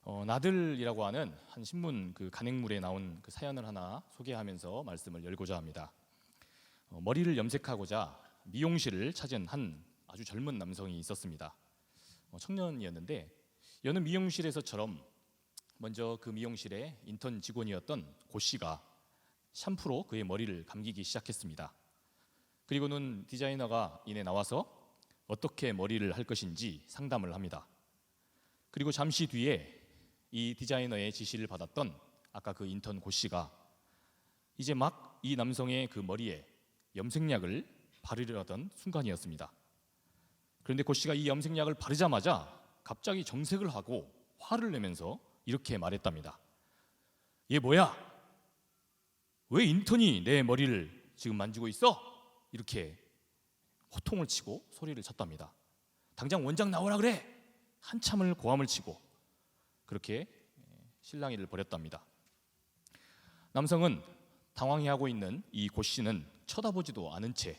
나들이라고 하는 한 신문 간행물에 나온 그 사연을 하나 소개하면서 말씀을 열고자 합니다. 머리를 염색하고자 미용실을 찾은 한 아주 젊은 남성이 있었습니다. 청년이었는데 여느 미용실에서처럼 먼저 그 미용실의 인턴 직원이었던 고 씨가 샴푸로 그의 머리를 감기기 시작했습니다. 그리고는 디자이너가 이내 나와서 어떻게 머리를 할 것인지 상담을 합니다. 그리고 잠시 뒤에 이 디자이너의 지시를 받았던 아까 그 인턴 고 씨가 이제 막 이 남성의 그 머리에 염색약을 바르려 하던 순간이었습니다. 그런데 고 씨가 이 염색약을 바르자마자 갑자기 정색을 하고 화를 내면서 이렇게 말했답니다. 얘 뭐야? 왜 인턴이 내 머리를 지금 만지고 있어? 이렇게 호통을 치고 소리를 쳤답니다. 당장 원장 나오라 그래! 한참을 고함을 치고 그렇게 실랑이를 벌였답니다. 남성은 당황해하고 있는 이 고 씨는 쳐다보지도 않은 채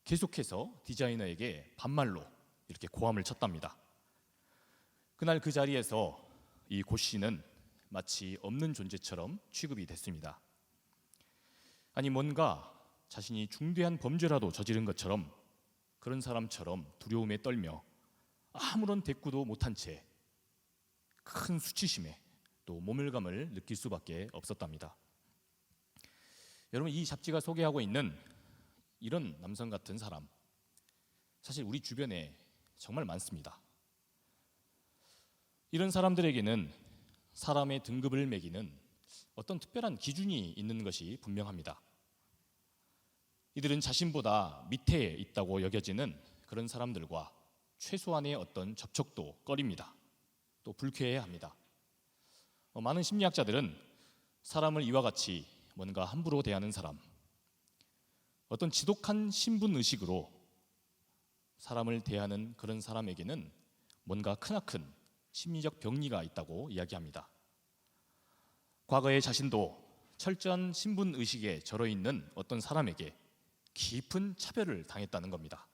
계속해서 디자이너에게 반말로 이렇게 고함을 쳤답니다. 그날 그 자리에서 이 고 씨는 마치 없는 존재처럼 취급이 됐습니다. 아니 뭔가 자신이 중대한 범죄라도 저지른 것처럼 그런 사람처럼 두려움에 떨며 아무런 대꾸도 못한 채 큰 수치심에 또 모멸감을 느낄 수밖에 없었답니다. 여러분, 이 잡지가 소개하고 있는 이런 남성 같은 사람 사실 우리 주변에 정말 많습니다. 이런 사람들에게는 사람의 등급을 매기는 어떤 특별한 기준이 있는 것이 분명합니다. 이들은 자신보다 밑에 있다고 여겨지는 그런 사람들과 최소한의 어떤 접촉도 꺼립니다. 또 불쾌해합니다. 많은 심리학자들은 사람을 이와 같이 뭔가 함부로 대하는 사람, 어떤 지독한 신분의식으로 사람을 대하는 그런 사람에게는 뭔가 크나큰 심리적 병리가 있다고 이야기합니다. 과거에 자신도 철저한 신분의식에 절어있는 어떤 사람에게 깊은 차별을 당했다는 겁니다.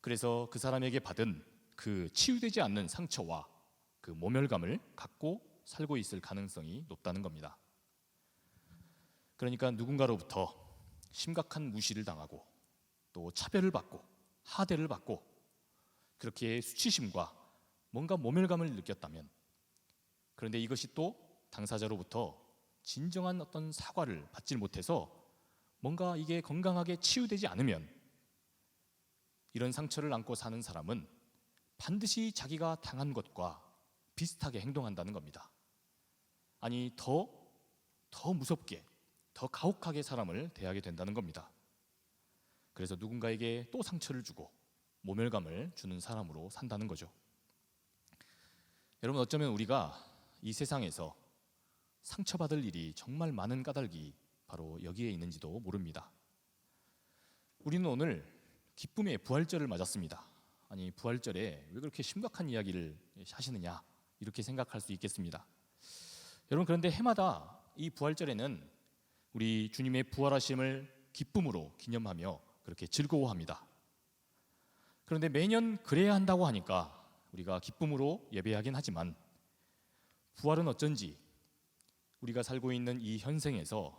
그래서 그 사람에게 받은 그 치유되지 않는 상처와 그 모멸감을 갖고 살고 있을 가능성이 높다는 겁니다. 그러니까 누군가로부터 심각한 무시를 당하고 또 차별을 받고 하대를 받고 그렇게 수치심과 뭔가 모멸감을 느꼈다면, 그런데 이것이 또 당사자로부터 진정한 어떤 사과를 받질 못해서 뭔가 이게 건강하게 치유되지 않으면 이런 상처를 안고 사는 사람은 반드시 자기가 당한 것과 비슷하게 행동한다는 겁니다. 아니 더 무섭게, 더 가혹하게 사람을 대하게 된다는 겁니다. 그래서 누군가에게 또 상처를 주고 모멸감을 주는 사람으로 산다는 거죠. 여러분, 어쩌면 우리가 이 세상에서 상처받을 일이 정말 많은 까닭이 바로 여기에 있는지도 모릅니다. 우리는 오늘 기쁨의 부활절을 맞았습니다. 아니 부활절에 왜 그렇게 심각한 이야기를 하시느냐 이렇게 생각할 수 있겠습니다. 여러분, 그런데 해마다 이 부활절에는 우리 주님의 부활하심을 기쁨으로 기념하며 그렇게 즐거워합니다. 그런데 매년 그래야 한다고 하니까 우리가 기쁨으로 예배하긴 하지만 부활은 어쩐지 우리가 살고 있는 이 현생에서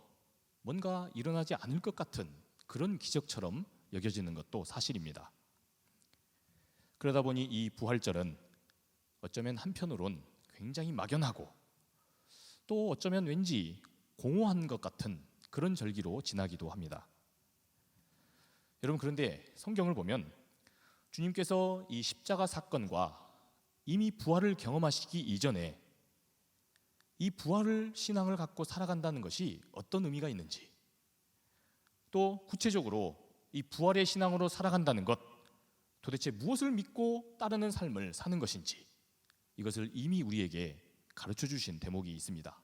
뭔가 일어나지 않을 것 같은 그런 기적처럼 여겨지는 것도 사실입니다. 그러다 보니 이 부활절은 어쩌면 한편으론 굉장히 막연하고 또 어쩌면 왠지 공허한 것 같은 그런 절기로 지나기도 합니다. 여러분, 그런데 성경을 보면 주님께서 이 십자가 사건과 이미 부활을 경험하시기 이전에 이 부활을 신앙을 갖고 살아간다는 것이 어떤 의미가 있는지, 또 구체적으로 이 부활의 신앙으로 살아간다는 것 도대체 무엇을 믿고 따르는 삶을 사는 것인지, 이것을 이미 우리에게 가르쳐 주신 대목이 있습니다.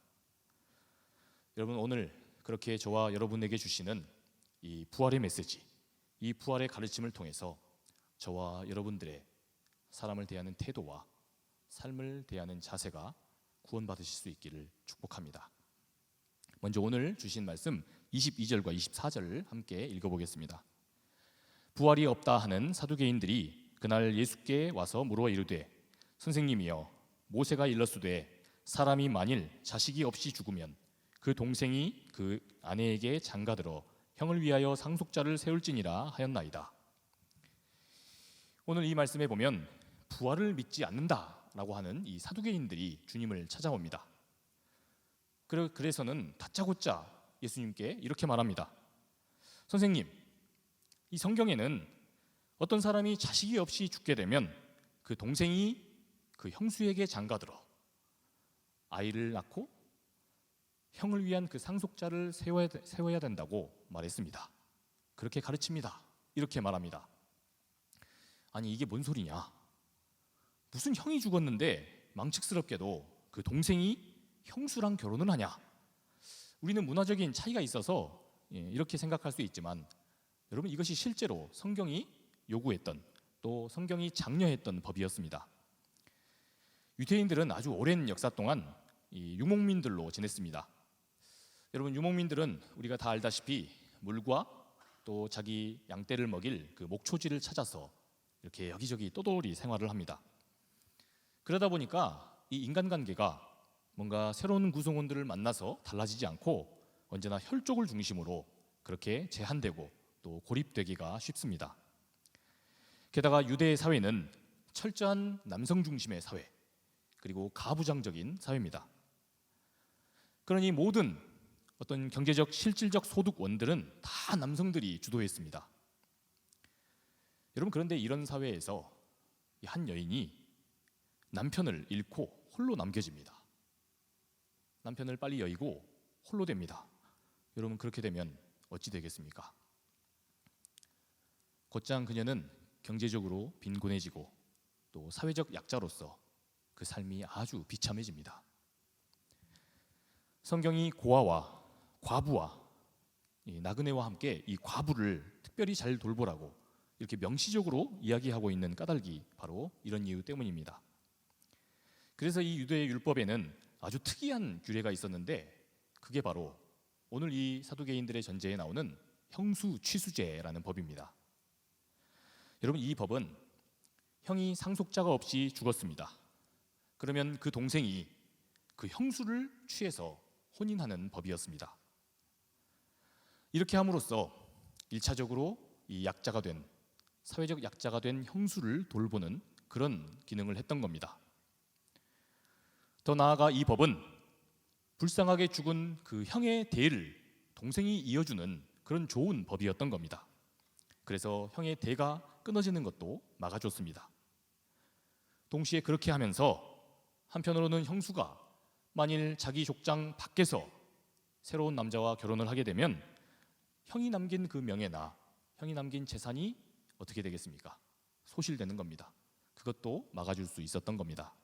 여러분, 오늘 그렇게 저와 여러분에게 주시는 이 부활의 메시지, 이 부활의 가르침을 통해서 저와 여러분들의 사람을 대하는 태도와 삶을 대하는 자세가 구원받으실 수 있기를 축복합니다. 먼저 오늘 주신 말씀 22절과 24절을 함께 읽어보겠습니다. 부활이 없다 하는 사두개인들이 그날 예수께 와서 물어 이르되 선생님이여 모세가 일렀으되 사람이 만일 자식이 없이 죽으면 그 동생이 그 아내에게 장가들어 형을 위하여 상속자를 세울지니라 하였나이다. 오늘 이 말씀에 보면 부활을 믿지 않는다라고 하는 이 사두개인들이 주님을 찾아옵니다. 그래서는 다짜고짜 예수님께 이렇게 말합니다. 선생님, 이 성경에는 어떤 사람이 자식이 없이 죽게 되면 그 동생이 그 형수에게 장가들어 아이를 낳고 형을 위한 그 상속자를 세워야 된다고 말했습니다. 그렇게 가르칩니다. 이렇게 말합니다. 아니, 이게 뭔 소리냐? 무슨 형이 죽었는데 망측스럽게도 그 동생이 형수랑 결혼을 하냐? 우리는 문화적인 차이가 있어서 이렇게 생각할 수 있지만 여러분, 이것이 실제로 성경이 요구했던, 또 성경이 장려했던 법이었습니다. 유대인들은 아주 오랜 역사 동안 이 유목민들로 지냈습니다. 여러분, 유목민들은 우리가 다 알다시피 물과 또 자기 양떼를 먹일 그 목초지를 찾아서 이렇게 여기저기 떠돌이 생활을 합니다. 그러다 보니까 이 인간관계가 뭔가 새로운 구성원들을 만나서 달라지지 않고 언제나 혈족을 중심으로 그렇게 제한되고 또 고립되기가 쉽습니다. 게다가 유대 사회는 철저한 남성 중심의 사회, 그리고 가부장적인 사회입니다. 그러니 모든 어떤 경제적 실질적 소득원들은 다 남성들이 주도했습니다. 여러분, 그런데 이런 사회에서 한 여인이 남편을 잃고 홀로 남겨집니다. 남편을 빨리 여의고 홀로 됩니다. 여러분, 그렇게 되면 어찌 되겠습니까? 곧장 그녀는 경제적으로 빈곤해지고 또 사회적 약자로서 그 삶이 아주 비참해집니다. 성경이 고아와 과부와 이 나그네와 함께 이 과부를 특별히 잘 돌보라고 이렇게 명시적으로 이야기하고 있는 까닭이 바로 이런 이유 때문입니다. 그래서 이 유대 율법에는 아주 특이한 규례가 있었는데 그게 바로 오늘 이 사두개인들의 전제에 나오는 형수취수제라는 법입니다. 여러분, 이 법은 형이 상속자가 없이 죽었습니다. 그러면 그 동생이 그 형수를 취해서 혼인하는 법이었습니다. 이렇게 함으로써 1차적으로 이 약자가 된, 사회적 약자가 된 형수를 돌보는 그런 기능을 했던 겁니다. 더 나아가 이 법은 불쌍하게 죽은 그 형의 대를 동생이 이어주는 그런 좋은 법이었던 겁니다. 그래서 형의 대가 끊어지는 것도 막아줬습니다. 동시에 그렇게 하면서 한편으로는 형수가 만일 자기 족장 밖에서 새로운 남자와 결혼을 하게 되면 형이 남긴 그 명예나 형이 남긴 재산이 어떻게 되겠습니까? 소실되는 겁니다. 그것도 막아줄 수 있었던 겁니다.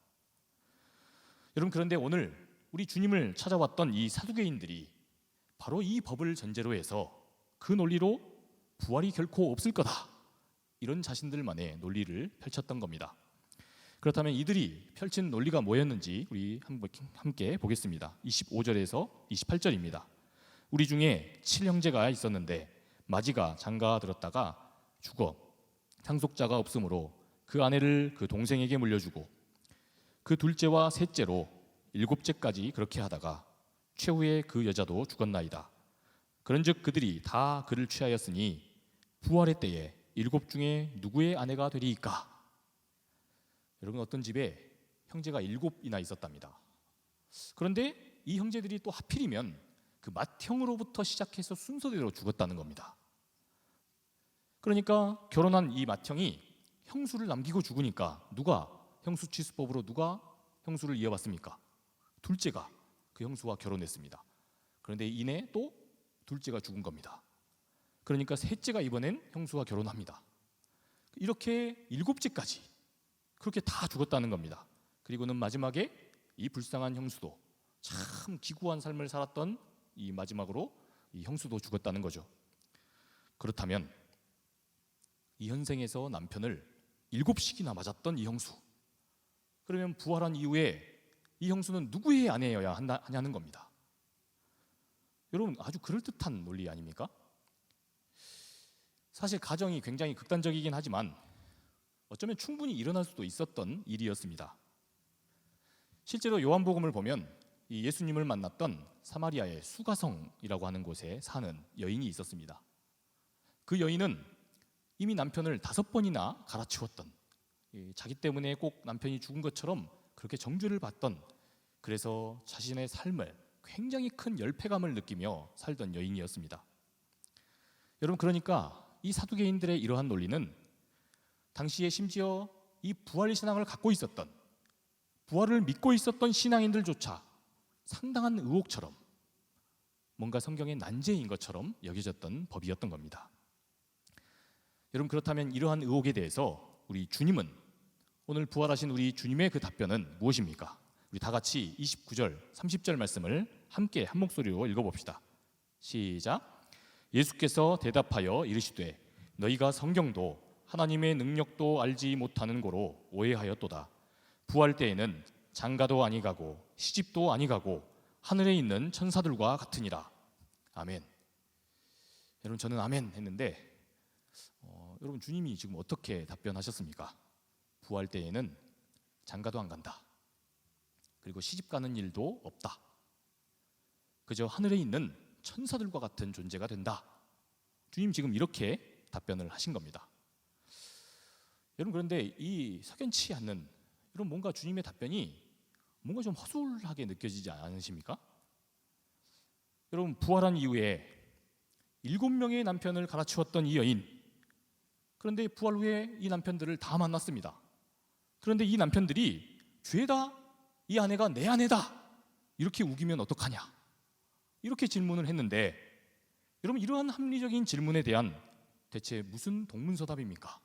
여러분, 그런데 오늘 우리 주님을 찾아왔던 이 사두개인들이 바로 이 법을 전제로 해서 그 논리로 부활이 결코 없을 거다, 이런 자신들만의 논리를 펼쳤던 겁니다. 그렇다면 이들이 펼친 논리가 뭐였는지 우리 함께 보겠습니다. 25절에서 28절입니다. 우리 중에 7형제가 있었는데 마지가 장가 들었다가 죽어 상속자가 없으므로 그 아내를 그 동생에게 물려주고 그 둘째와 셋째로 7째까지 그렇게 하다가 최후에 그 여자도 죽었나이다. 그런즉 그들이 다 그를 취하였으니 부활의 때에 7 중에 누구의 아내가 되리이까? 여러분, 어떤 집에 형제가 7이나 있었답니다. 그런데 이 형제들이 또 하필이면 그 맏형으로부터 시작해서 순서대로 죽었다는 겁니다. 그러니까 결혼한 이 맏형이 형수를 남기고 죽으니까 누가 형수취수법으로 누가 형수를 이어받습니까? 둘째가 그 형수와 결혼했습니다. 그런데 이내 또 둘째가 죽은 겁니다. 그러니까 셋째가 이번엔 형수와 결혼합니다. 이렇게 7째까지 그렇게 다 죽었다는 겁니다. 그리고는 마지막에 이 불쌍한 형수도, 참 기구한 삶을 살았던 이 마지막으로 이 형수도 죽었다는 거죠. 그렇다면 이 현생에서 남편을 7씩이나 맞았던 이 형수, 그러면 부활한 이후에 이 형수는 누구의 아내여야 하냐는 겁니다. 여러분, 아주 그럴듯한 논리 아닙니까? 사실 가정이 굉장히 극단적이긴 하지만 어쩌면 충분히 일어날 수도 있었던 일이었습니다. 실제로 요한복음을 보면 이 예수님을 만났던 사마리아의 수가성이라고 하는 곳에 사는 여인이 있었습니다. 그 여인은 이미 남편을 5번이나 갈아치웠던, 자기 때문에 꼭 남편이 죽은 것처럼 그렇게 정죄를 받던, 그래서 자신의 삶을 굉장히 큰 열패감을 느끼며 살던 여인이었습니다. 여러분, 그러니까 이 사두개인들의 이러한 논리는 당시에 심지어 이 부활 신앙을 갖고 있었던, 부활을 믿고 있었던 신앙인들조차 상당한 의혹처럼, 뭔가 성경의 난제인 것처럼 여겨졌던 법이었던 겁니다. 여러분, 그렇다면 이러한 의혹에 대해서 우리 주님은, 오늘 부활하신 우리 주님의 그 답변은 무엇입니까? 우리 다 같이 29절, 30절 말씀을 함께 한 목소리로 읽어봅시다. 시작. 예수께서 대답하여 이르시되 너희가 성경도 하나님의 능력도 알지 못하는 고로 오해하였도다. 부활 때에는 장가도 아니가고 시집도 아니가고 하늘에 있는 천사들과 같으니라. 아멘. 여러분, 저는 아멘 했는데 여러분, 주님이 지금 어떻게 답변하셨습니까? 부활 때에는 장가도 안 간다. 그리고 시집 가는 일도 없다. 그저 하늘에 있는 천사들과 같은 존재가 된다. 주님 지금 이렇게 답변을 하신 겁니다. 여러분, 그런데 이 석연치 않는 이런 뭔가 주님의 답변이 뭔가 좀 허술하게 느껴지지 않으십니까? 여러분, 부활한 이후에 7명의 남편을 갈아치웠던 이 여인, 그런데 부활 후에 이 남편들을 다 만났습니다. 그런데 이 남편들이 죄다 이 아내가 내 아내다 이렇게 우기면 어떡하냐, 이렇게 질문을 했는데, 여러분, 이러한 합리적인 질문에 대한 대체 무슨 동문서답입니까?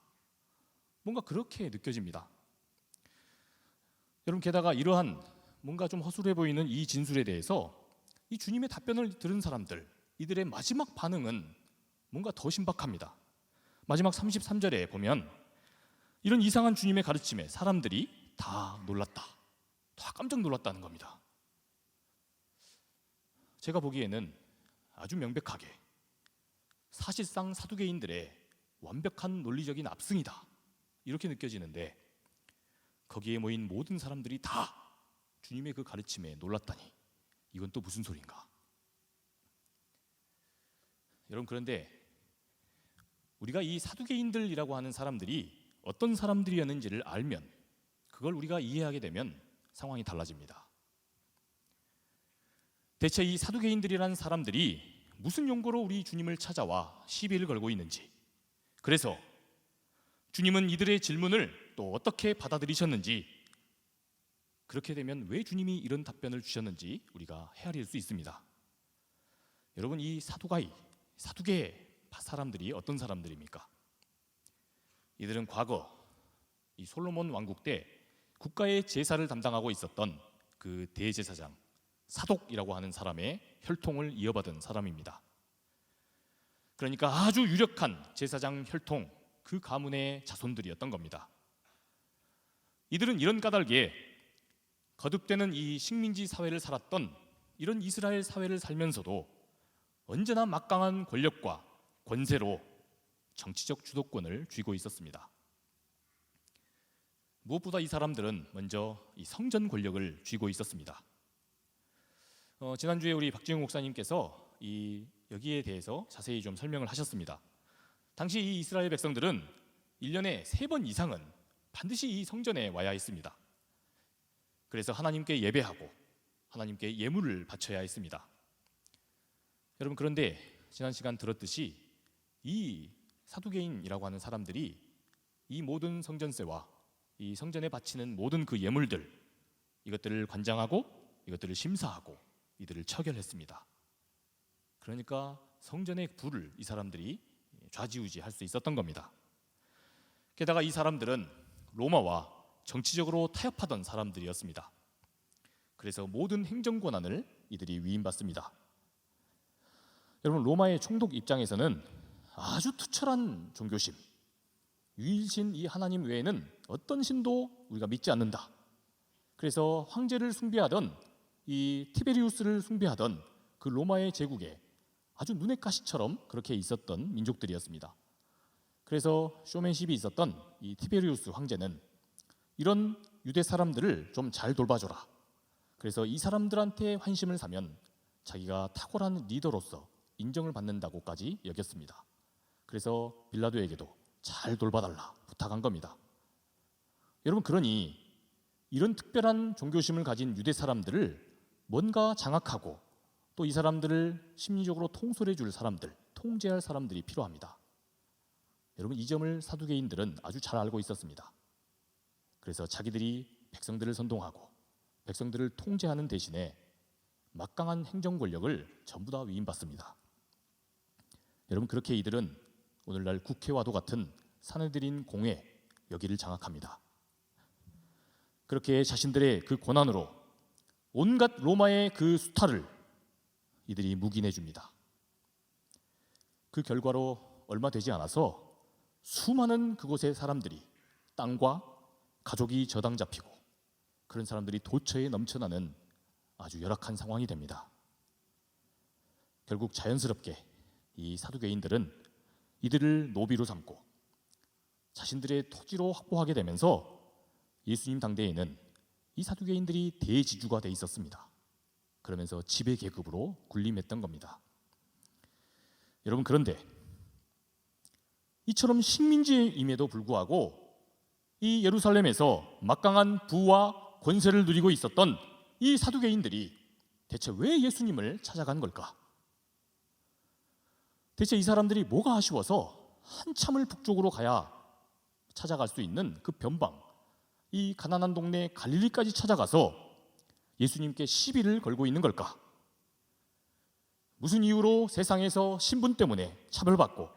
뭔가 그렇게 느껴집니다. 여러분, 게다가 이러한 뭔가 좀 허술해 보이는 이 진술에 대해서 이 주님의 답변을 들은 사람들, 이들의 마지막 반응은 뭔가 더 신박합니다. 마지막 33절에 보면 이런 이상한 주님의 가르침에 사람들이 다 놀랐다, 다 깜짝 놀랐다는 겁니다. 제가 보기에는 아주 명백하게 사실상 사두개인들의 완벽한 논리적인 압승이다, 이렇게 느껴지는데, 거기에 모인 모든 사람들이 다 주님의 그 가르침에 놀랐다니, 이건 또 무슨 소린가? 여러분, 그런데 우리가 이 사두개인들이라고 하는 사람들이 어떤 사람들이었는지를 알면, 그걸 우리가 이해하게 되면 상황이 달라집니다. 대체 이 사두개인들이라는 사람들이 무슨 용고로 우리 주님을 찾아와 시비를 걸고 있는지, 그래서 주님은 이들의 질문을 또 어떻게 받아들이셨는지, 그렇게 되면 왜 주님이 이런 답변을 주셨는지 우리가 헤아릴 수 있습니다. 여러분, 이 사두개 사람들이 어떤 사람들입니까? 이들은 과거 이 솔로몬 왕국 때 국가의 제사를 담당하고 있었던 그 대제사장 사독이라고 하는 사람의 혈통을 이어받은 사람입니다. 그러니까 아주 유력한 제사장 혈통, 그 가문의 자손들이었던 겁니다. 이들은 이런 까닭에 거듭되는 이 식민지 사회를 살았던 이런 이스라엘 사회를 살면서도 언제나 막강한 권력과 권세로 정치적 주도권을 쥐고 있었습니다. 무엇보다 이 사람들은 먼저 이 성전 권력을 쥐고 있었습니다. 지난주에 우리 박지웅 목사님께서 여기에 대해서 자세히 좀 설명을 하셨습니다. 당시 이 이스라엘 백성들은 1년에 3번 이상은 반드시 이 성전에 와야 했습니다. 그래서 하나님께 예배하고 하나님께 예물을 바쳐야 했습니다. 여러분, 그런데 지난 시간 들었듯이 이 사두개인이라고 하는 사람들이 이 모든 성전세와 이 성전에 바치는 모든 그 예물들, 이것들을 관장하고 이것들을 심사하고 이들을 처결했습니다. 그러니까 성전의 불을 이 사람들이 좌지우지할 수 있었던 겁니다. 게다가 이 사람들은 로마와 정치적으로 타협하던 사람들이었습니다. 그래서 모든 행정 권한을 이들이 위임받습니다. 여러분, 로마의 총독 입장에서는 아주 투철한 종교심, 유일신 이 하나님 외에는 어떤 신도 우리가 믿지 않는다. 그래서 황제를 숭배하던 이 티베리우스를 숭배하던 그 로마의 제국에 아주 눈의 가시처럼 그렇게 있었던 민족들이었습니다. 그래서 쇼맨십이 있었던 이 티베리우스 황제는 이런 유대 사람들을 좀 잘 돌봐줘라, 그래서 이 사람들한테 환심을 사면 자기가 탁월한 리더로서 인정을 받는다고까지 여겼습니다. 그래서 빌라도에게도 잘 돌봐달라 부탁한 겁니다. 여러분, 그러니 이런 특별한 종교심을 가진 유대 사람들을 뭔가 장악하고 또 이 사람들을 심리적으로 통솔해 줄 사람들, 통제할 사람들이 필요합니다. 여러분, 이 점을 사두개인들은 아주 잘 알고 있었습니다. 그래서 자기들이 백성들을 선동하고 백성들을 통제하는 대신에 막강한 행정 권력을 전부 다 위임받습니다. 여러분, 그렇게 이들은 오늘날 국회와도 같은 사내들인 공회, 여기를 장악합니다. 그렇게 자신들의 그 권한으로 온갖 로마의 그 수탈을 이들이 묵인해 줍니다. 그 결과로 얼마 되지 않아서 수많은 그곳의 사람들이 땅과 가족이 저당 잡히고 그런 사람들이 도처에 넘쳐나는 아주 열악한 상황이 됩니다. 결국 자연스럽게 이 사두개인들은 이들을 노비로 삼고 자신들의 토지로 확보하게 되면서 예수님 당대에는 이 사두개인들이 대지주가 돼 있었습니다. 그러면서 지배 계급으로 군림했던 겁니다. 여러분, 그런데 이처럼 식민지임에도 불구하고 이 예루살렘에서 막강한 부와 권세를 누리고 있었던 이 사두개인들이 대체 왜 예수님을 찾아간 걸까? 대체 이 사람들이 뭐가 아쉬워서 한참을 북쪽으로 가야 찾아갈 수 있는 그 변방, 이 가난한 동네 갈릴리까지 찾아가서 예수님께 시비를 걸고 있는 걸까? 무슨 이유로 세상에서 신분 때문에 차별받고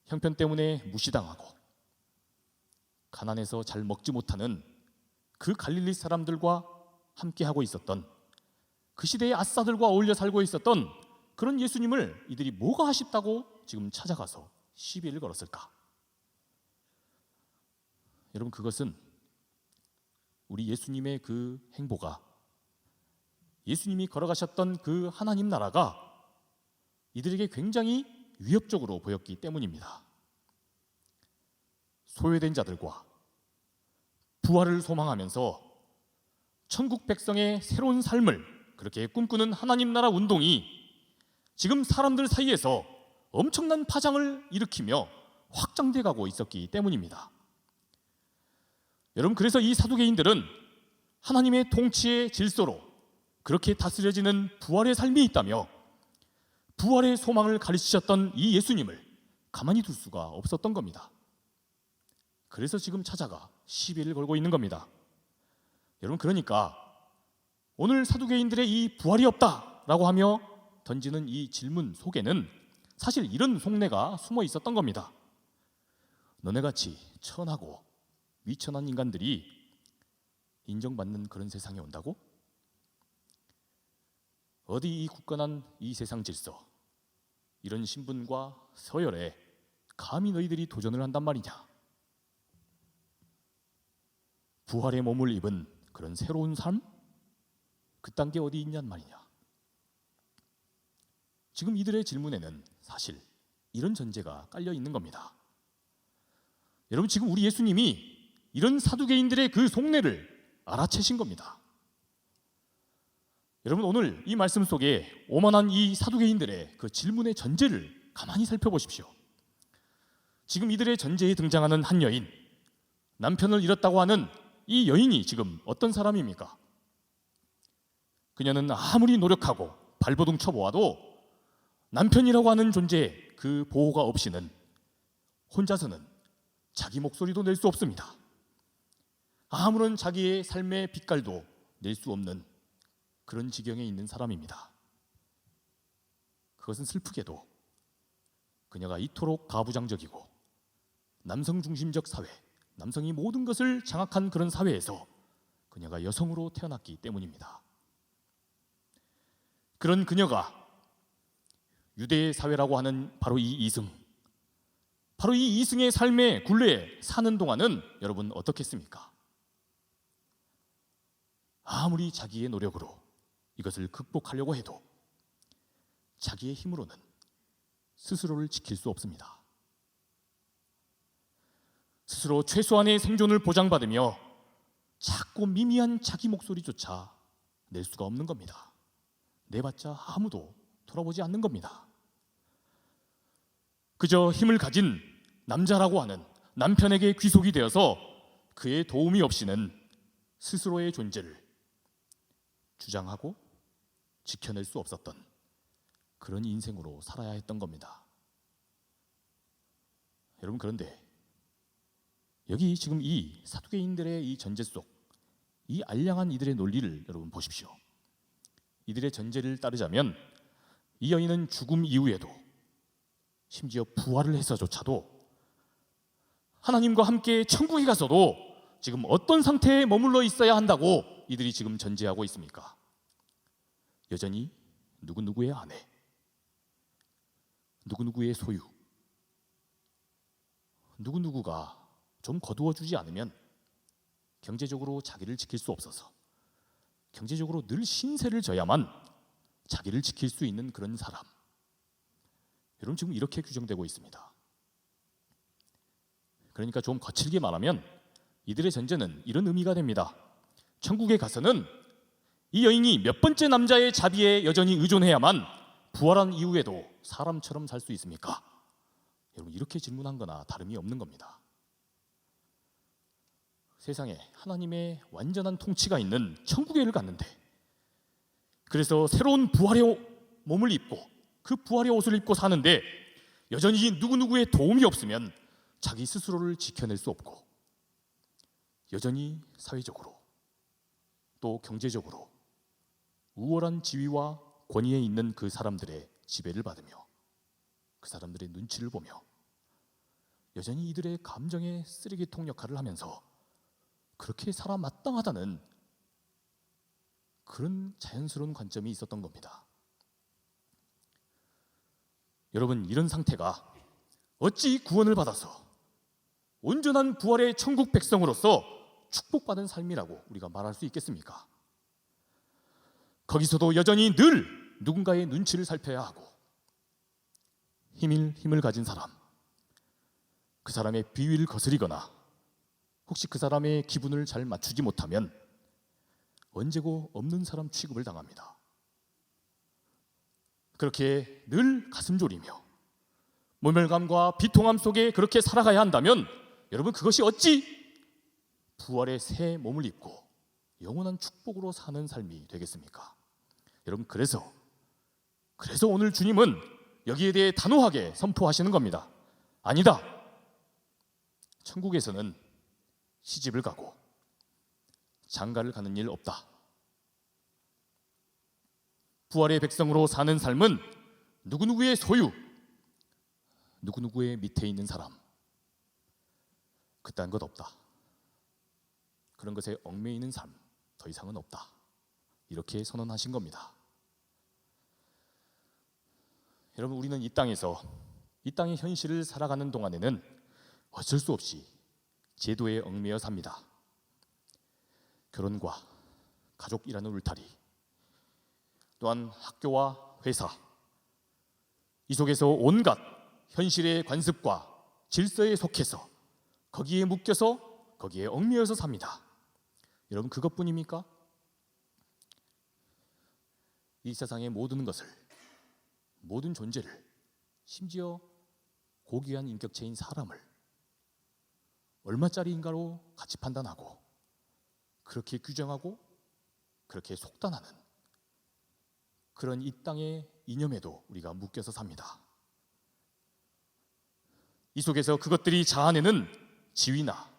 형편 때문에 무시당하고 가난해서 잘 먹지 못하는 그 갈릴리 사람들과 함께하고 있었던 그 시대의 아싸들과 어울려 살고 있었던 그런 예수님을 이들이 뭐가 아쉽다고 지금 찾아가서 시비를 걸었을까? 여러분, 그것은 우리 예수님의 그 행보가, 예수님이 걸어가셨던 그 하나님 나라가 이들에게 굉장히 위협적으로 보였기 때문입니다. 소외된 자들과 부활을 소망하면서 천국 백성의 새로운 삶을 그렇게 꿈꾸는 하나님 나라 운동이 지금 사람들 사이에서 엄청난 파장을 일으키며 확장돼 가고 있었기 때문입니다. 여러분, 그래서 이 사두개인들은 하나님의 통치의 질서로 그렇게 다스려지는 부활의 삶이 있다며 부활의 소망을 가르치셨던 이 예수님을 가만히 둘 수가 없었던 겁니다. 그래서 지금 찾아가 시비를 걸고 있는 겁니다. 여러분, 그러니까 오늘 사두개인들의 이 부활이 없다라고 하며 던지는 이 질문 속에는 사실 이런 속내가 숨어 있었던 겁니다. 너네같이 천하고 위천한 인간들이 인정받는 그런 세상이 온다고? 어디 이 굳건한 이 세상 질서, 이런 신분과 서열에 감히 너희들이 도전을 한단 말이냐? 부활의 몸을 입은 그런 새로운 삶? 그딴 게 어디 있냔 말이냐? 지금 이들의 질문에는 사실 이런 전제가 깔려 있는 겁니다. 여러분, 지금 우리 예수님이 이런 사두개인들의 그 속내를 알아채신 겁니다. 여러분, 오늘 이 말씀 속에 오만한 이 사두개인들의 그 질문의 전제를 가만히 살펴보십시오. 지금 이들의 전제에 등장하는 한 여인, 남편을 잃었다고 하는 이 여인이 지금 어떤 사람입니까? 그녀는 아무리 노력하고 발버둥 쳐보아도 남편이라고 하는 존재의 그 보호가 없이는 혼자서는 자기 목소리도 낼 수 없습니다. 아무런 자기의 삶의 빛깔도 낼 수 없는 그런 지경에 있는 사람입니다. 그것은 슬프게도 그녀가 이토록 가부장적이고 남성 중심적 사회, 남성이 모든 것을 장악한 그런 사회에서 그녀가 여성으로 태어났기 때문입니다. 그런 그녀가 유대 사회라고 하는 바로 이 이승, 바로 이 이승의 삶의 굴레에 사는 동안은 여러분 어떻겠습니까? 아무리 자기의 노력으로 이것을 극복하려고 해도 자기의 힘으로는 스스로를 지킬 수 없습니다. 스스로 최소한의 생존을 보장받으며 작고 미미한 자기 목소리조차 낼 수가 없는 겁니다. 내봤자 아무도 돌아보지 않는 겁니다. 그저 힘을 가진 남자라고 하는 남편에게 귀속이 되어서 그의 도움이 없이는 스스로의 존재를 주장하고 지켜낼 수 없었던 그런 인생으로 살아야 했던 겁니다. 여러분, 그런데 여기 지금 이 사두개인들의 이 전제 속, 이 알량한 이들의 논리를 여러분 보십시오. 이들의 전제를 따르자면 이 여인은 죽음 이후에도, 심지어 부활을 해서조차도 하나님과 함께 천국에 가서도 지금 어떤 상태에 머물러 있어야 한다고 이들이 지금 전제하고 있습니까? 여전히 누구누구의 아내, 누구누구의 소유, 누구누구가 좀 거두어주지 않으면 경제적으로 자기를 지킬 수 없어서 경제적으로 늘 신세를 져야만 자기를 지킬 수 있는 그런 사람. 여러분, 지금 이렇게 규정되고 있습니다. 그러니까 좀 거칠게 말하면 이들의 전제는 이런 의미가 됩니다. 천국에 가서는 이 여인이 몇 번째 남자의 자비에 여전히 의존해야만 부활한 이후에도 사람처럼 살 수 있습니까? 여러분, 이렇게 질문한 거나 다름이 없는 겁니다. 세상에 하나님의 완전한 통치가 있는 천국에를 갔는데, 그래서 새로운 부활의 몸을 입고 그 부활의 옷을 입고 사는데 여전히 누구누구의 도움이 없으면 자기 스스로를 지켜낼 수 없고, 여전히 사회적으로 또 경제적으로 우월한 지위와 권위에 있는 그 사람들의 지배를 받으며 그 사람들의 눈치를 보며 여전히 이들의 감정의 쓰레기통 역할을 하면서 그렇게 살아 마땅하다는 그런 자연스러운 관점이 있었던 겁니다. 여러분, 이런 상태가 어찌 구원을 받아서 온전한 부활의 천국 백성으로서 축복받은 삶이라고 우리가 말할 수 있겠습니까? 거기서도 여전히 늘 누군가의 눈치를 살펴야 하고, 힘을 가진 사람, 그 사람의 비위를 거스리거나 혹시 그 사람의 기분을 잘 맞추지 못하면 언제고 없는 사람 취급을 당합니다. 그렇게 늘 가슴 졸이며 모멸감과 비통함 속에 그렇게 살아가야 한다면 여러분, 그것이 어찌 부활의 새 몸을 입고 영원한 축복으로 사는 삶이 되겠습니까? 여러분, 그래서 오늘 주님은 여기에 대해 단호하게 선포하시는 겁니다. 아니다. 천국에서는 시집을 가고 장가를 가는 일 없다. 부활의 백성으로 사는 삶은 누구누구의 소유, 누구누구의 밑에 있는 사람, 그딴 것 없다. 그런 것에 얽매이는 삶 더 이상은 없다. 이렇게 선언하신 겁니다. 여러분, 우리는 이 땅의 현실을 살아가는 동안에는 어쩔 수 없이 제도에 얽매여 삽니다. 결혼과 가족이라는 울타리, 또한 학교와 회사, 이 속에서 온갖 현실의 관습과 질서에 속해서 거기에 묶여서 거기에 얽매여서 삽니다. 여러분, 그것뿐입니까? 이 세상의 모든 것을, 모든 존재를, 심지어 고귀한 인격체인 사람을 얼마짜리인가로 가치 판단하고 그렇게 규정하고 그렇게 속단하는 그런 이 땅의 이념에도 우리가 묶여서 삽니다. 이 속에서 그것들이 자아내는 지위나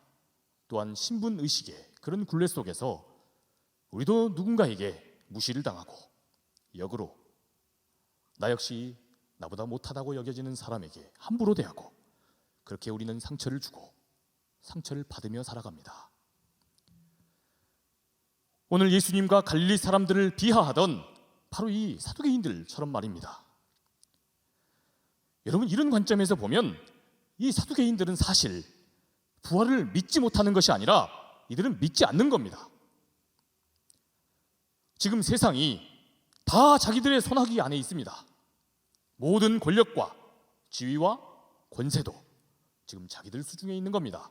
또한 신분의식의 그런 굴레 속에서 우리도 누군가에게 무시를 당하고 역으로 나 역시 나보다 못하다고 여겨지는 사람에게 함부로 대하고 그렇게 우리는 상처를 주고 상처를 받으며 살아갑니다. 오늘 예수님과 갈릴리 사람들을 비하하던 바로 이 사두개인들처럼 말입니다. 여러분, 이런 관점에서 보면 이 사두개인들은 사실 부활을 믿지 못하는 것이 아니라 이들은 믿지 않는 겁니다. 지금 세상이 다 자기들의 손아귀 안에 있습니다. 모든 권력과 지위와 권세도 지금 자기들 수중에 있는 겁니다.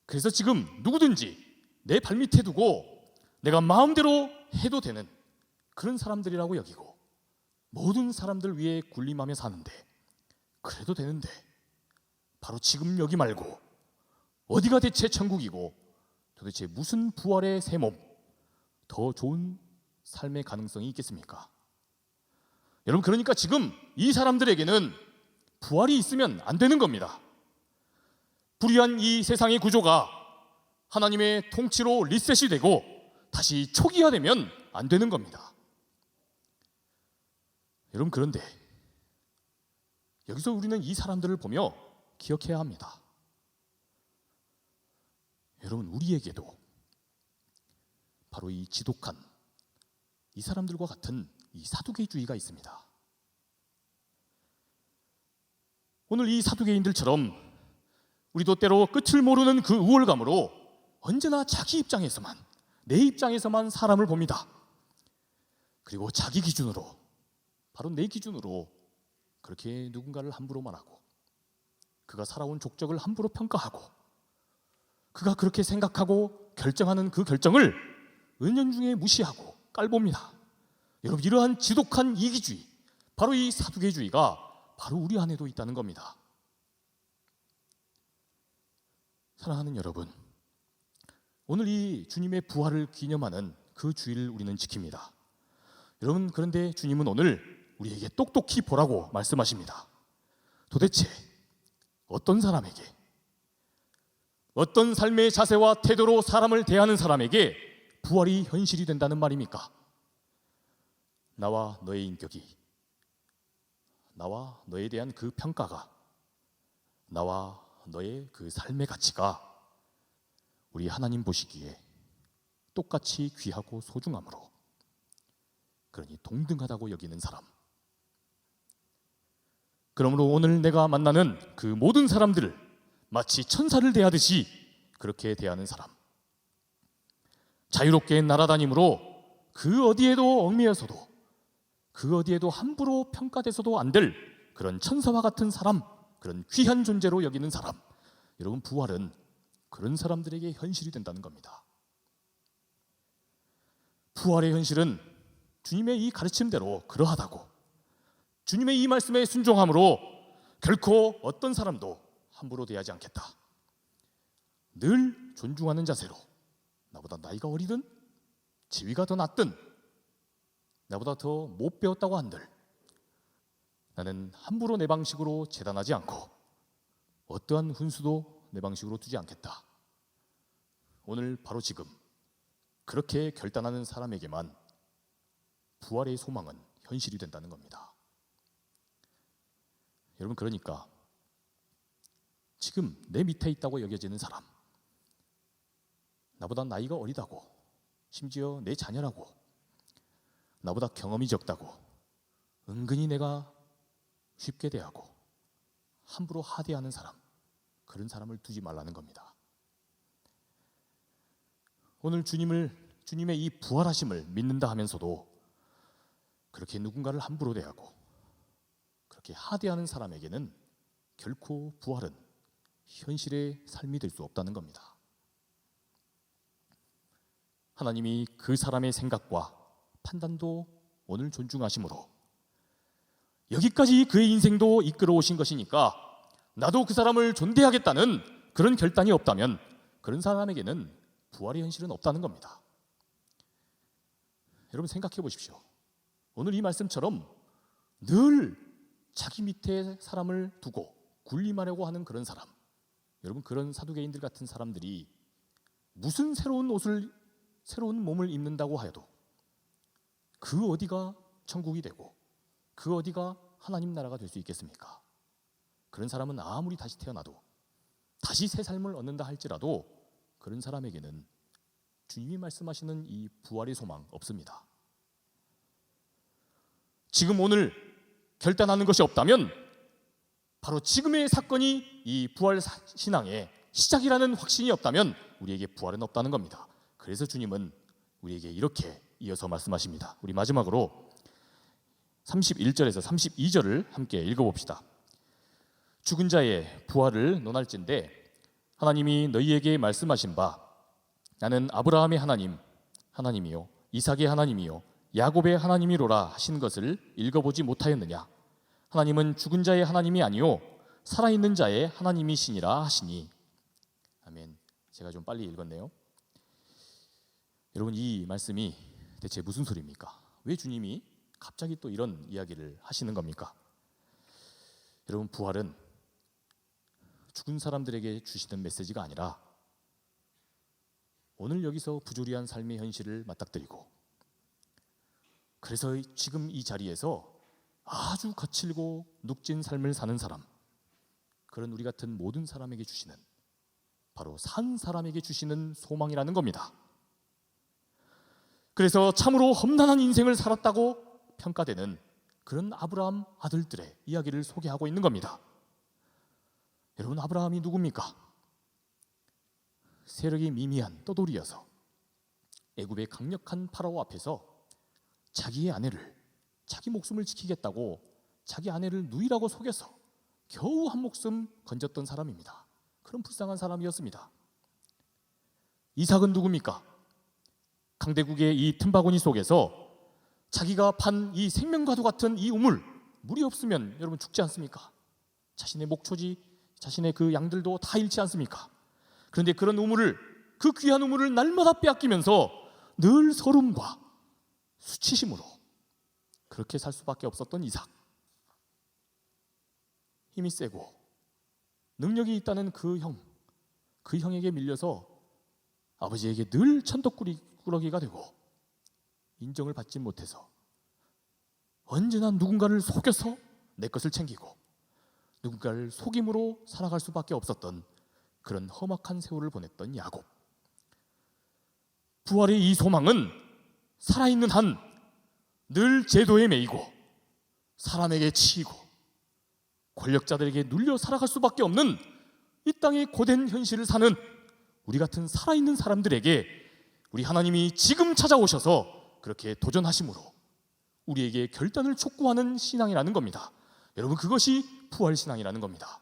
그래서 지금 누구든지 내 발밑에 두고 내가 마음대로 해도 되는 그런 사람들이라고 여기고 모든 사람들 위해 군림하며 사는데 그래도 되는데 바로 지금 여기 말고 어디가 대체 천국이고 도대체 무슨 부활의 새 몸, 더 좋은 삶의 가능성이 있겠습니까? 여러분, 그러니까 지금 이 사람들에게는 부활이 있으면 안 되는 겁니다. 불의한 이 세상의 구조가 하나님의 통치로 리셋이 되고 다시 초기화되면 안 되는 겁니다. 여러분, 그런데 여기서 우리는 이 사람들을 보며 기억해야 합니다. 여러분, 우리에게도 바로 이 지독한 이 사람들과 같은 이 사두개주의가 있습니다. 오늘 이 사두개인들처럼 우리도 때로 끝을 모르는 그 우월감으로 언제나 자기 입장에서만, 내 입장에서만 사람을 봅니다. 그리고 자기 기준으로, 바로 내 기준으로 그렇게 누군가를 함부로 말하고 그가 살아온 족적을 함부로 평가하고 그가 그렇게 생각하고 결정하는 그 결정을 은연중에 무시하고 깔봅니다. 여러분, 이러한 지독한 이기주의, 바로 이 사두개주의가 바로 우리 안에도 있다는 겁니다. 사랑하는 여러분, 오늘 이 주님의 부활을 기념하는 그 주일을 우리는 지킵니다. 여러분, 그런데 주님은 오늘 우리에게 똑똑히 보라고 말씀하십니다. 도대체 어떤 사람에게, 어떤 삶의 자세와 태도로 사람을 대하는 사람에게 부활이 현실이 된다는 말입니까? 나와 너의 인격이, 나와 너에 대한 그 평가가, 나와 너의 그 삶의 가치가 우리 하나님 보시기에 똑같이 귀하고 소중함으로, 그러니 동등하다고 여기는 사람. 그러므로 오늘 내가 만나는 그 모든 사람들을 마치 천사를 대하듯이 그렇게 대하는 사람, 자유롭게 날아다니므로 그 어디에도 얽매여서도, 그 어디에도 함부로 평가돼서도 안 될 그런 천사와 같은 사람, 그런 귀한 존재로 여기는 사람. 여러분, 부활은 그런 사람들에게 현실이 된다는 겁니다. 부활의 현실은 주님의 이 가르침대로 그러하다고, 주님의 이 말씀에 순종함으로 결코 어떤 사람도 함부로 대하지 않겠다. 늘 존중하는 자세로, 나보다 나이가 어리든 지위가 더 낮든 나보다 더 못 배웠다고 한들 나는 함부로 내 방식으로 재단하지 않고 어떠한 훈수도 내 방식으로 두지 않겠다. 오늘 바로 지금 그렇게 결단하는 사람에게만 부활의 소망은 현실이 된다는 겁니다. 여러분, 그러니까 지금 내 밑에 있다고 여겨지는 사람, 나보다 나이가 어리다고, 심지어 내 자녀라고, 나보다 경험이 적다고 은근히 내가 쉽게 대하고 함부로 하대하는 사람, 그런 사람을 두지 말라는 겁니다. 오늘 주님의 이 부활하심을 믿는다 하면서도 그렇게 누군가를 함부로 대하고 그렇게 하대하는 사람에게는 결코 부활은 현실의 삶이 될 수 없다는 겁니다. 하나님이 그 사람의 생각과 판단도 오늘 존중하심으로 여기까지 그의 인생도 이끌어 오신 것이니까 나도 그 사람을 존대하겠다는 그런 결단이 없다면 그런 사람에게는 부활의 현실은 없다는 겁니다. 여러분, 생각해 보십시오. 오늘 이 말씀처럼 늘 자기 밑에 사람을 두고 군림하려고 하는 그런 사람, 여러분, 그런 사두개인들 같은 사람들이 무슨 새로운 몸을 입는다고 하여도 그 어디가 천국이 되고 그 어디가 하나님 나라가 될 수 있겠습니까? 그런 사람은 아무리 다시 태어나도, 다시 새 삶을 얻는다 할지라도 그런 사람에게는 주님이 말씀하시는 이 부활의 소망 없습니다. 지금 오늘 결단하는 것이 없다면 바로 지금의 사건이 이 부활 신앙의 시작이라는 확신이 없다면 우리에게 부활은 없다는 겁니다. 그래서 주님은 우리에게 이렇게 이어서 말씀하십니다. 우리 마지막으로 31절에서 32절을 함께 읽어봅시다. 죽은 자의 부활을 논할진대 하나님이 너희에게 말씀하신 바 나는 아브라함의 하나님 하나님이요 이삭의 하나님이요 야곱의 하나님이로라 하신 것을 읽어보지 못하였느냐? 하나님은 죽은 자의 하나님이 아니요 살아있는 자의 하나님이시니라 하시니. 아멘. 제가 좀 빨리 읽었네요. 여러분, 이 말씀이 대체 무슨 소리입니까? 왜 주님이 갑자기 또 이런 이야기를 하시는 겁니까? 여러분, 부활은 죽은 사람들에게 주시는 메시지가 아니라 오늘 여기서 부조리한 삶의 현실을 맞닥뜨리고, 그래서 지금 이 자리에서 아주 거칠고 눅진 삶을 사는 사람, 그런 우리 같은 모든 사람에게 주시는, 바로 산 사람에게 주시는 소망이라는 겁니다. 그래서 참으로 험난한 인생을 살았다고 평가되는 그런 아브라함 아들들의 이야기를 소개하고 있는 겁니다. 여러분, 아브라함이 누굽니까? 세력이 미미한 떠돌이여서 애굽의 강력한 파라오 앞에서 자기의 아내를, 자기 목숨을 지키겠다고 자기 아내를 누이라고 속여서 겨우 한 목숨 건졌던 사람입니다. 그런 불쌍한 사람이었습니다. 이삭은 누굽니까? 강대국의 이 틈바구니 속에서 자기가 판 이 생명과도 같은 이 우물, 물이 없으면 여러분 죽지 않습니까? 자신의 목초지, 자신의 그 양들도 다 잃지 않습니까? 그런데 그런 우물을, 그 귀한 우물을 날마다 빼앗기면서 늘 서름과 수치심으로 그렇게 살 수밖에 없었던 이삭. 힘이 세고 능력이 있다는 그 형에게 밀려서 아버지에게 늘 천덕꾸러기가 되고 인정을 받지 못해서 언제나 누군가를 속여서 내 것을 챙기고 누군가를 속임으로 살아갈 수밖에 없었던 그런 험악한 세월을 보냈던 야곱. 부활의 이 소망은 살아있는 한 늘 제도에 매이고 사람에게 치이고 권력자들에게 눌려 살아갈 수밖에 없는 이 땅의 고된 현실을 사는 우리 같은 살아있는 사람들에게 우리 하나님이 지금 찾아오셔서 그렇게 도전하심으로 우리에게 결단을 촉구하는 신앙이라는 겁니다. 여러분, 그것이 부활신앙이라는 겁니다.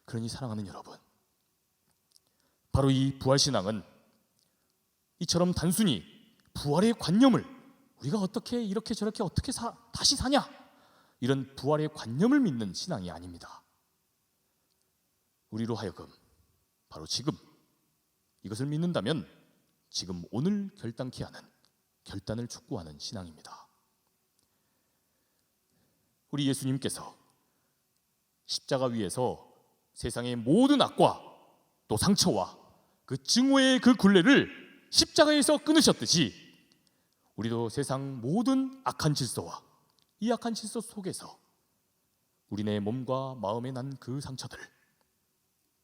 그러니 사랑하는 여러분, 바로 이 부활신앙은 이처럼 단순히 부활의 관념을 우리가 어떻게 이렇게 저렇게 어떻게 다시 사냐, 이런 부활의 관념을 믿는 신앙이 아닙니다. 우리로 하여금 바로 지금 이것을 믿는다면 지금 오늘 결단케 하는, 결단을 촉구하는 신앙입니다. 우리 예수님께서 십자가 위에서 세상의 모든 악과 또 상처와 그 증오의 그 굴레를 십자가에서 끊으셨듯이 우리도 세상 모든 악한 질서와 이 악한 질서 속에서 우리네 몸과 마음에 난 그 상처들,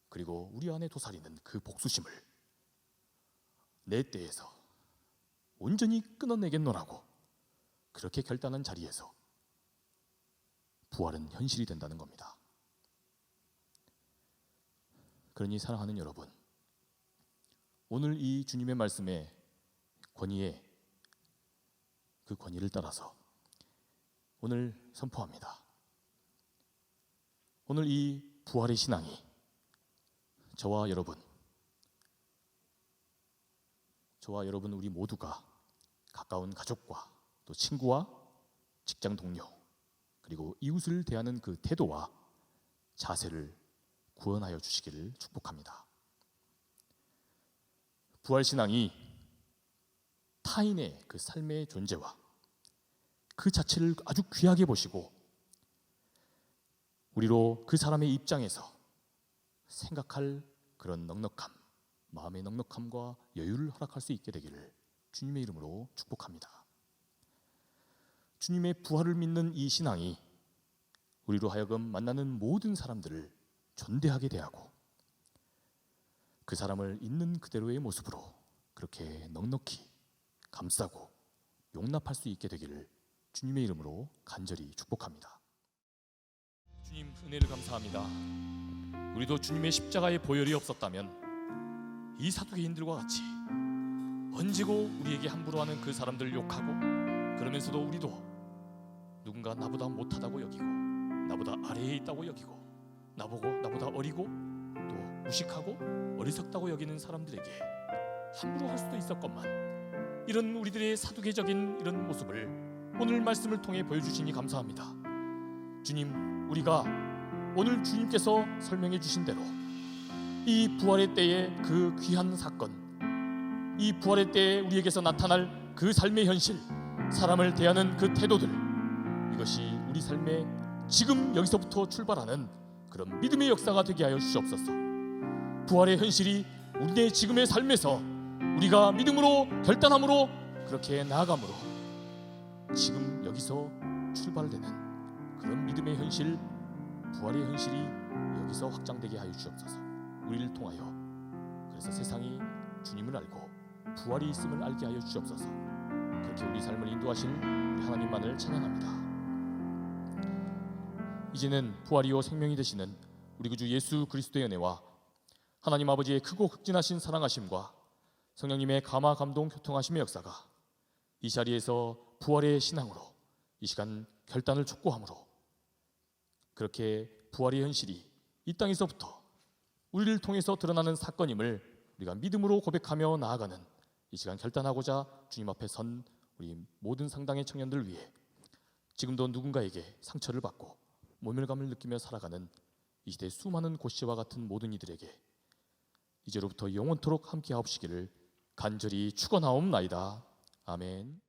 그리고 우리 안에 도사리는 그 복수심을 내 때에서 온전히 끊어내겠노라고 그렇게 결단한 자리에서 부활은 현실이 된다는 겁니다. 그러니 사랑하는 여러분, 오늘 이 주님의 말씀의 권위에, 그 권위를 따라서 오늘 선포합니다. 오늘 이 부활의 신앙이 저와 여러분 우리 모두가 가까운 가족과 또 친구와 직장 동료 그리고 이웃을 대하는 그 태도와 자세를 구원하여 주시기를 축복합니다. 부활신앙이 타인의 그 삶의 존재와 그 자체를 아주 귀하게 보시고 우리로 그 사람의 입장에서 생각할 그런 넉넉함, 마음의 넉넉함과 여유를 허락할 수 있게 되기를 주님의 이름으로 축복합니다. 주님의 부활을 믿는 이 신앙이 우리로 하여금 만나는 모든 사람들을 존대하게 대하고 그 사람을 있는 그대로의 모습으로 그렇게 넉넉히 감싸고 용납할 수 있게 되기를 주님의 이름으로 간절히 축복합니다. 주님, 은혜를 감사합니다. 우리도 주님의 십자가의 보혈이 없었다면 이 사두개인들과 같이 언제고 우리에게 함부로 하는 그 사람들을 욕하고, 그러면서도 우리도 누군가 나보다 못하다고 여기고 나보다 아래에 있다고 여기고 나보다 어리고 또 무식하고 어리석다고 여기는 사람들에게 함부로 할 수도 있었건만 이런 우리들의 사두개적인 이런 모습을 오늘 말씀을 통해 보여주시니 감사합니다. 주님, 우리가 오늘 주님께서 설명해 주신 대로 이 부활의 때의 그 귀한 사건, 이 부활의 때에 우리에게서 나타날 그 삶의 현실, 사람을 대하는 그 태도들, 이것이 우리 삶에 지금 여기서부터 출발하는 그런 믿음의 역사가 되게 하여 주시옵소서. 부활의 현실이 우리의 지금의 삶에서 우리가 믿음으로 결단함으로 그렇게 나아감으로 지금 여기서 출발되는 그런 믿음의 현실, 부활의 현실이 여기서 확장되게 하여 주옵소서. 우리를 통하여 그래서 세상이 주님을 알고 부활이 있음을 알게 하여 주옵소서. 그렇게 우리 삶을 인도하실 우리 하나님만을 찬양합니다. 이제는 부활이요 생명이 되시는 우리 구주 예수 그리스도의 은혜와 하나님 아버지의 크고 극진하신 사랑하심과 성령님의 감화 감동 교통하심의 역사가 이 자리에서 부활의 신앙으로 이 시간 결단을 촉구함으로 그렇게 부활의 현실이 이 땅에서부터 우리를 통해서 드러나는 사건임을 우리가 믿음으로 고백하며 나아가는 이 시간 결단하고자 주님 앞에 선 우리 모든 상당의 청년들 위해 지금도 누군가에게 상처를 받고 모멸감을 느끼며 살아가는 이 시대 수많은 고씨와 같은 모든 이들에게 이제로부터 영원토록 함께하옵시기를 간절히 축원하옵나이다. 아멘.